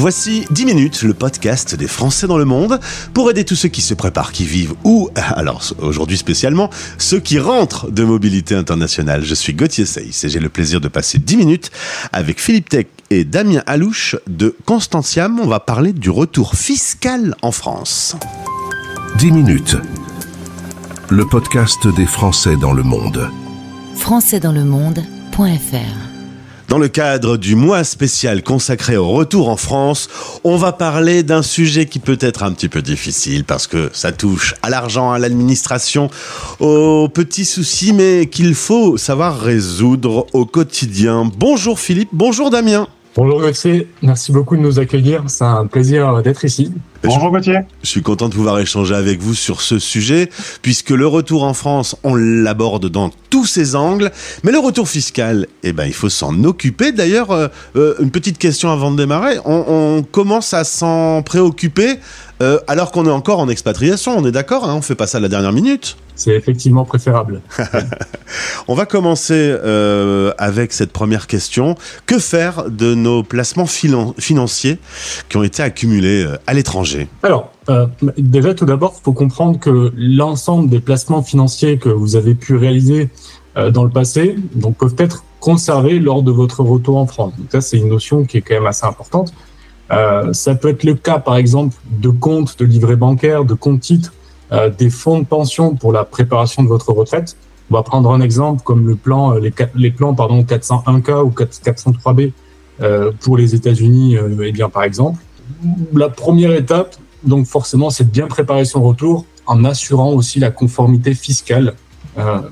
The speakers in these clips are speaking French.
Voici 10 minutes, le podcast des Français dans le monde, pour aider tous ceux qui se préparent, qui vivent ou, alors aujourd'hui spécialement, ceux qui rentrent de mobilité internationale. Je suis Gauthier Seyss et j'ai le plaisir de passer 10 minutes avec Philippe Tech et Damien Alouche de Constantiam. On va parler du retour fiscal en France. 10 minutes, le podcast des Français dans le monde. Françaisdanslemonde.fr. Dans le cadre du mois spécial consacré au retour en France, on va parler d'un sujet qui peut être un petit peu difficile parce que ça touche à l'argent, à l'administration, aux petits soucis, mais qu'il faut savoir résoudre au quotidien. Bonjour Philippe, bonjour Damien. Bonjour Gauthier, merci beaucoup de nous accueillir, c'est un plaisir d'être ici. Bonjour Gauthier. Je suis content de pouvoir échanger avec vous sur ce sujet, puisque le retour en France, on l'aborde dans tous ses angles, mais le retour fiscal, il faut s'en occuper. D'ailleurs, une petite question avant de démarrer, on commence à s'en préoccuper alors qu'on est encore en expatriation, on est d'accord, on fait pas ça à la dernière minute. C'est effectivement préférable. On va commencer avec cette première question. Que faire de nos placements financiers qui ont été accumulés à l'étranger ? Alors, déjà tout d'abord, il faut comprendre que l'ensemble des placements financiers que vous avez pu réaliser dans le passé peuvent être conservés lors de votre retour en France. Donc ça, c'est une notion qui est quand même assez importante. Ça peut être le cas, par exemple, de comptes de livrets bancaires, de comptes titres, des fonds de pension pour la préparation de votre retraite. On va prendre un exemple comme les plans 401K ou 403B pour les États-Unis, par exemple. La première étape, donc forcément, c'est de bien préparer son retour en assurant aussi la conformité fiscale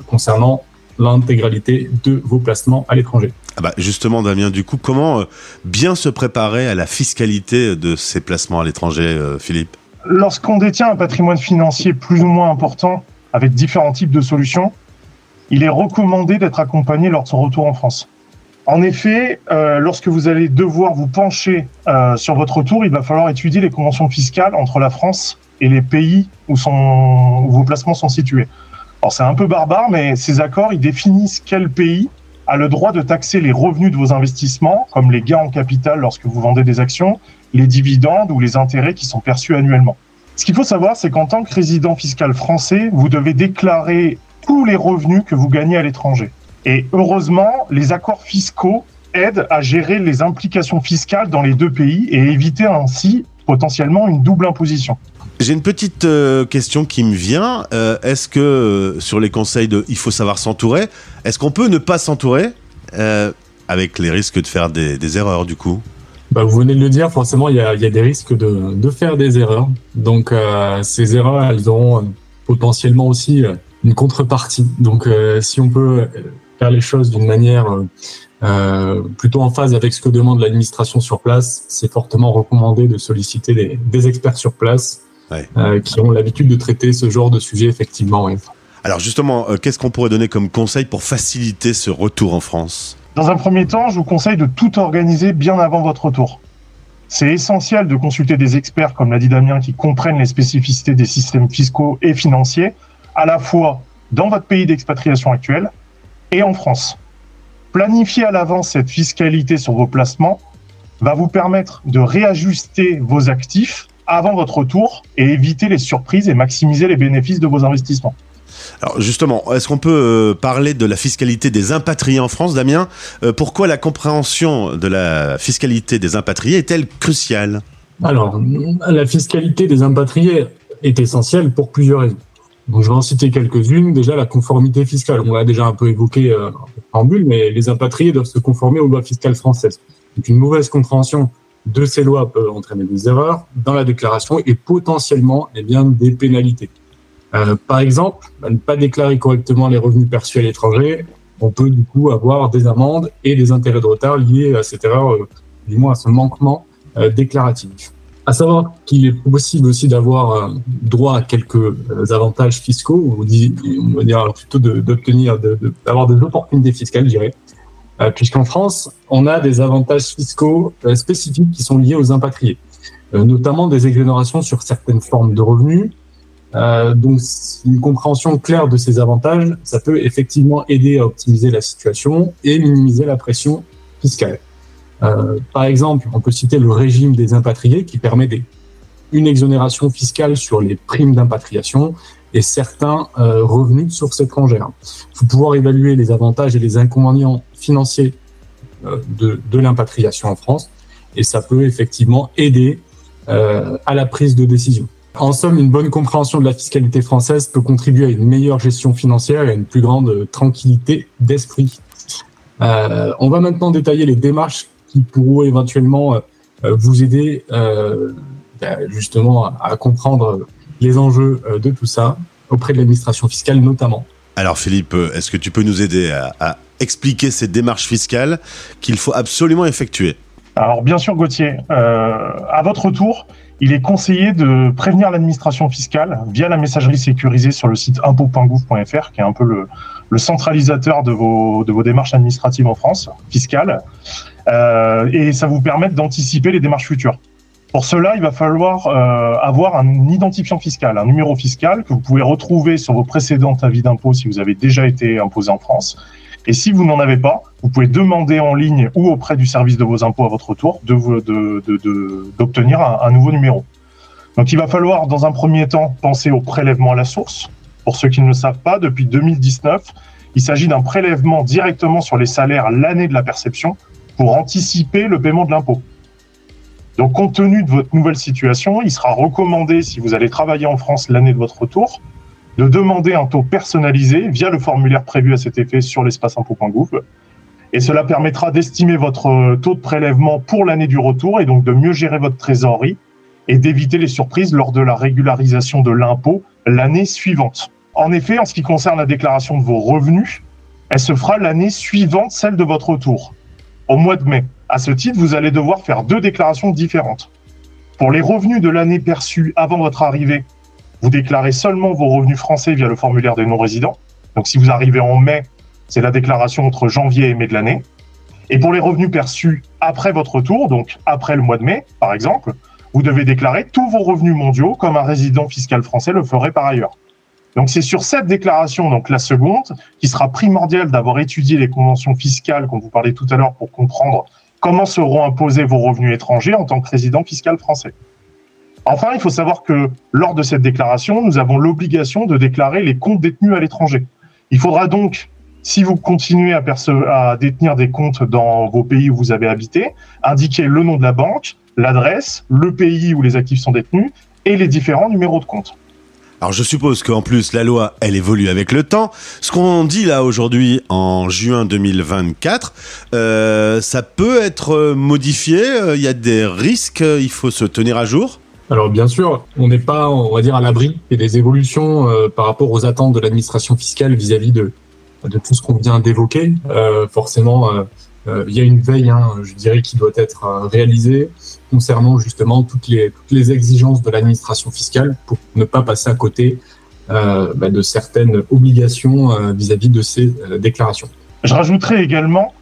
concernant l'intégralité de vos placements à l'étranger. Justement, Damien, du coup, comment bien se préparer à la fiscalité de ces placements à l'étranger, Philippe ? Lorsqu'on détient un patrimoine financier plus ou moins important, avec différents types de solutions, il est recommandé d'être accompagné lors de son retour en France. En effet, lorsque vous allez devoir vous pencher sur votre retour, il va falloir étudier les conventions fiscales entre la France et les pays où vos placements sont situés. Alors c'est un peu barbare, mais ces accords, ils définissent quel pays a le droit de taxer les revenus de vos investissements, comme les gains en capital lorsque vous vendez des actions, les dividendes ou les intérêts qui sont perçus annuellement. Ce qu'il faut savoir, c'est qu'en tant que résident fiscal français, vous devez déclarer tous les revenus que vous gagnez à l'étranger. Et heureusement, les accords fiscaux aident à gérer les implications fiscales dans les deux pays et éviter ainsi potentiellement une double imposition. J'ai une petite question qui me vient. Est-ce que sur les conseils de « il faut savoir s'entourer », est-ce qu'on peut ne pas s'entourer avec les risques de faire des erreurs du coup ? Vous venez de le dire, forcément, il y a des risques de faire des erreurs. Donc, ces erreurs, elles auront potentiellement aussi une contrepartie. Donc, si on peut faire les choses d'une manière plutôt en phase avec ce que demande l'administration sur place, c'est fortement recommandé de solliciter des experts sur place qui ont l'habitude de traiter ce genre de sujet, effectivement. Ouais. Alors justement, qu'est-ce qu'on pourrait donner comme conseil pour faciliter ce retour en France ? Dans un premier temps, je vous conseille de tout organiser bien avant votre retour. C'est essentiel de consulter des experts, comme l'a dit Damien, qui comprennent les spécificités des systèmes fiscaux et financiers, à la fois dans votre pays d'expatriation actuel et en France. Planifier à l'avance cette fiscalité sur vos placements va vous permettre de réajuster vos actifs avant votre retour et éviter les surprises et maximiser les bénéfices de vos investissements. Alors justement, est-ce qu'on peut parler de la fiscalité des impatriés en France, Damien ? Pourquoi la compréhension de la fiscalité des impatriés est-elle cruciale ? Alors, la fiscalité des impatriés est essentielle pour plusieurs raisons. Donc, je vais en citer quelques-unes. Déjà, la conformité fiscale. On l'a déjà un peu évoqué en bulle, mais les impatriés doivent se conformer aux lois fiscales françaises. Donc, une mauvaise compréhension de ces lois peut entraîner des erreurs dans la déclaration et potentiellement des pénalités. Par exemple, ne pas déclarer correctement les revenus perçus à l'étranger, on peut du coup avoir des amendes et des intérêts de retard liés à cette erreur, du moins à ce manquement déclaratif. À savoir qu'il est possible aussi d'avoir droit à quelques avantages fiscaux, on va dire plutôt d'avoir des opportunités fiscales, je dirais. Puisqu'en France, on a des avantages fiscaux spécifiques qui sont liés aux impatriés, notamment des exonérations sur certaines formes de revenus. Donc, une compréhension claire de ces avantages, ça peut effectivement aider à optimiser la situation et minimiser la pression fiscale. Par exemple, on peut citer le régime des impatriés qui permet une exonération fiscale sur les primes d'impatriation et certains revenus de sources étrangères. Il faut pouvoir évaluer les avantages et les inconvénients financiers de l'impatriation en France, et ça peut effectivement aider à la prise de décision. En somme, une bonne compréhension de la fiscalité française peut contribuer à une meilleure gestion financière et à une plus grande tranquillité d'esprit. On va maintenant détailler les démarches qui pourront éventuellement vous aider justement à comprendre les enjeux de tout ça auprès de l'administration fiscale notamment. Alors Philippe, est-ce que tu peux nous aider à expliquer ces démarches fiscales qu'il faut absolument effectuer ? Alors bien sûr Gauthier, à votre tour, il est conseillé de prévenir l'administration fiscale via la messagerie sécurisée sur le site impôts.gouv.fr, qui est un peu le centralisateur de vos démarches administratives en France, fiscales, et ça vous permet d'anticiper les démarches futures. Pour cela, il va falloir avoir un identifiant fiscal, un numéro fiscal que vous pouvez retrouver sur vos précédents avis d'impôt si vous avez déjà été imposé en France. Et si vous n'en avez pas, vous pouvez demander en ligne ou auprès du service de vos impôts à votre tour d'obtenir un nouveau numéro. Donc il va falloir dans un premier temps penser au prélèvement à la source. Pour ceux qui ne le savent pas, depuis 2019, il s'agit d'un prélèvement directement sur les salaires l'année de la perception pour anticiper le paiement de l'impôt. Donc compte tenu de votre nouvelle situation, il sera recommandé, si vous allez travailler en France l'année de votre retour, de demander un taux personnalisé via le formulaire prévu à cet effet sur l'espace impôts.gouv. Et cela permettra d'estimer votre taux de prélèvement pour l'année du retour et donc de mieux gérer votre trésorerie et d'éviter les surprises lors de la régularisation de l'impôt l'année suivante. En effet, en ce qui concerne la déclaration de vos revenus, elle se fera l'année suivante celle de votre retour, au mois de mai. À ce titre, vous allez devoir faire 2 déclarations différentes. Pour les revenus de l'année perçus avant votre arrivée, vous déclarez seulement vos revenus français via le formulaire des non-résidents. Donc si vous arrivez en mai, c'est la déclaration entre janvier et mai de l'année. Et pour les revenus perçus après votre retour, donc après le mois de mai, par exemple, vous devez déclarer tous vos revenus mondiaux comme un résident fiscal français le ferait par ailleurs. Donc c'est sur cette déclaration, donc la seconde, qu'il sera primordial d'avoir étudié les conventions fiscales qu'on vous parlait tout à l'heure pour comprendre comment seront imposés vos revenus étrangers en tant que résident fiscal français. Enfin, il faut savoir que lors de cette déclaration, nous avons l'obligation de déclarer les comptes détenus à l'étranger. Il faudra donc, si vous continuez à détenir des comptes dans vos pays où vous avez habité, indiquer le nom de la banque, l'adresse, le pays où les actifs sont détenus et les différents numéros de compte. Alors je suppose qu'en plus la loi, elle évolue avec le temps. Ce qu'on dit là aujourd'hui en juin 2024, ça peut être modifié. Il y a des risques, il faut se tenir à jour. Alors bien sûr, on n'est pas, on va dire, à l'abri des évolutions par rapport aux attentes de l'administration fiscale vis-à-vis de tout ce qu'on vient d'évoquer. Forcément, il y a une veille, je dirais, qui doit être réalisée concernant justement toutes les exigences de l'administration fiscale pour ne pas passer à côté de certaines obligations vis-à-vis de ces déclarations. Je rajouterai également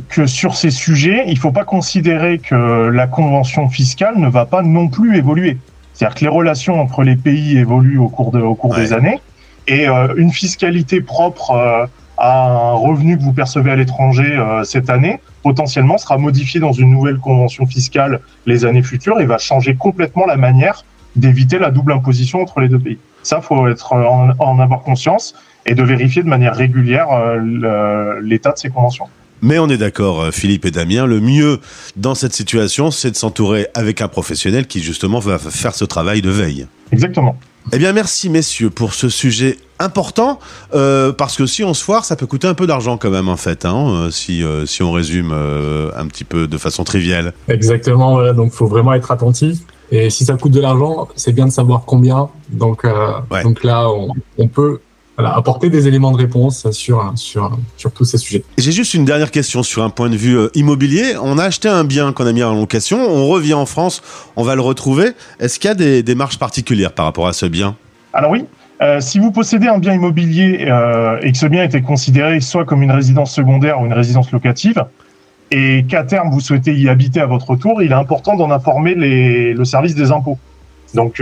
que sur ces sujets, il ne faut pas considérer que la convention fiscale ne va pas non plus évoluer. C'est-à-dire que les relations entre les pays évoluent au cours des années et une fiscalité propre à un revenu que vous percevez à l'étranger cette année, potentiellement sera modifiée dans une nouvelle convention fiscale les années futures et va changer complètement la manière d'éviter la double imposition entre les deux pays. Ça, faut en avoir conscience et de vérifier de manière régulière l'état de ces conventions. Mais on est d'accord, Philippe et Damien, le mieux dans cette situation, c'est de s'entourer avec un professionnel qui justement va faire ce travail de veille. Exactement. Eh bien, merci messieurs pour ce sujet important, parce que si on se foire, ça peut coûter un peu d'argent quand même en fait, si on résume un petit peu de façon triviale. Exactement, voilà, donc il faut vraiment être attentif. Et si ça coûte de l'argent, c'est bien de savoir combien. Donc là, on peut apporter des éléments de réponse sur tous ces sujets. J'ai juste une dernière question sur un point de vue immobilier. On a acheté un bien qu'on a mis en location, on revient en France, on va le retrouver. Est-ce qu'il y a des démarches particulières par rapport à ce bien ? Alors oui, si vous possédez un bien immobilier et que ce bien était considéré soit comme une résidence secondaire ou une résidence locative, et qu'à terme vous souhaitez y habiter à votre tour, il est important d'en informer le service des impôts. Donc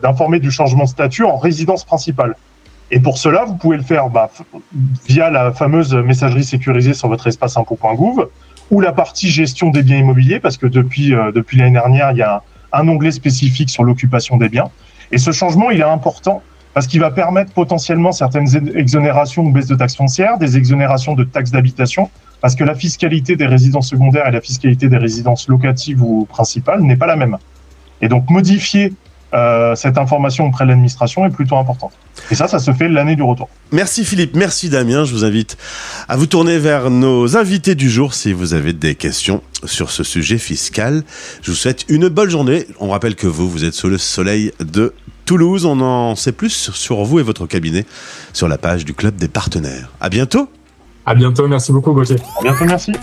d'informer du changement de statut en résidence principale. Et pour cela, vous pouvez le faire via la fameuse messagerie sécurisée sur votre espace impôts.gouv ou la partie gestion des biens immobiliers, parce que depuis l'année dernière, il y a un onglet spécifique sur l'occupation des biens. Et ce changement, il est important parce qu'il va permettre potentiellement certaines exonérations ou baisses de taxes foncières, des exonérations de taxes d'habitation, parce que la fiscalité des résidences secondaires et la fiscalité des résidences locatives ou principales n'est pas la même. Et donc, modifier cette information auprès de l'administration est plutôt importante. Et ça se fait l'année du retour. Merci Philippe, merci Damien. Je vous invite à vous tourner vers nos invités du jour si vous avez des questions sur ce sujet fiscal. Je vous souhaite une bonne journée. On rappelle que vous êtes sous le soleil de Toulouse. On en sait plus sur vous et votre cabinet sur la page du Club des partenaires. À bientôt. À bientôt, merci beaucoup Gauthier. À bientôt, merci.